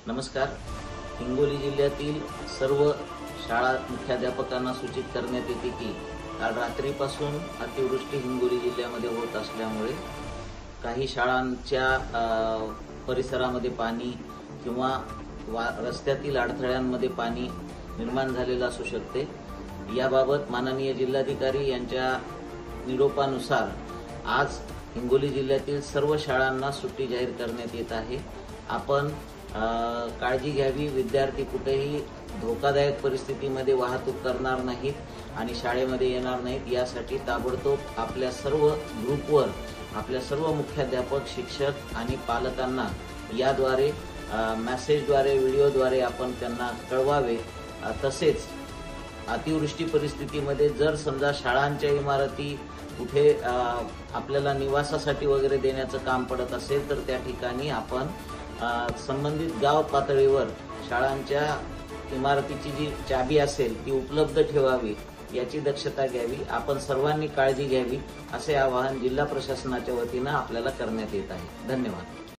नमस्कार। हिंगोली जिल्ह्यातील सर्व शाळा मुख्याध्यापकांना सूचित करण्यात येते की काल रात्रीपासून अतिवृष्टी हिंगोली जिल्ह्यामध्ये होत असल्यामुळे काही शाळांच्या परिसरामध्ये पाणी किंवा रस्त्यातील अडथळ्यांमध्ये पाणी निर्माण झालेलं असू शकते। याबाबत माननीय जिल्हाधिकारी यांच्या निरोपानुसार आज हिंगोली जिल्ह्यातील सर्व शाळांना सुट्टी जाहीर करण्यात येत आहे। आपण काळजी घ्यावी, विद्यार्थी कुठेही धोकादायक परिस्थितीमध्ये वाहतूक करणार नाहीत आणि शाळेमध्ये येणार नाहीत यासाठी ताबडतोब आपल्या सर्व ग्रुपवर आपल्या सर्व मुख्याध्यापक, शिक्षक आणि पालकांना याद्वारे मेसेजद्वारे, व्हिडिओद्वारे आपण त्यांना कळवावे। तसेच अतिवृष्टी परिस्थितीमध्ये जर समजा शाळांच्या इमारती कुठे आपल्याला निवासासाठी वगैरे देण्याचं काम पडत असेल तर त्या ठिकाणी आपण संबंधित गाव पातळीवर शाळांच्या इमारतीची जी चाबी असेल ती उपलब्ध ठेवावी, याची दक्षता घ्यावी। आपण सर्वांनी काळजी घ्यावी असे आवाहन जिल्हा प्रशासनाच्या वतीने आपल्याला करण्यात येत आहे। धन्यवाद।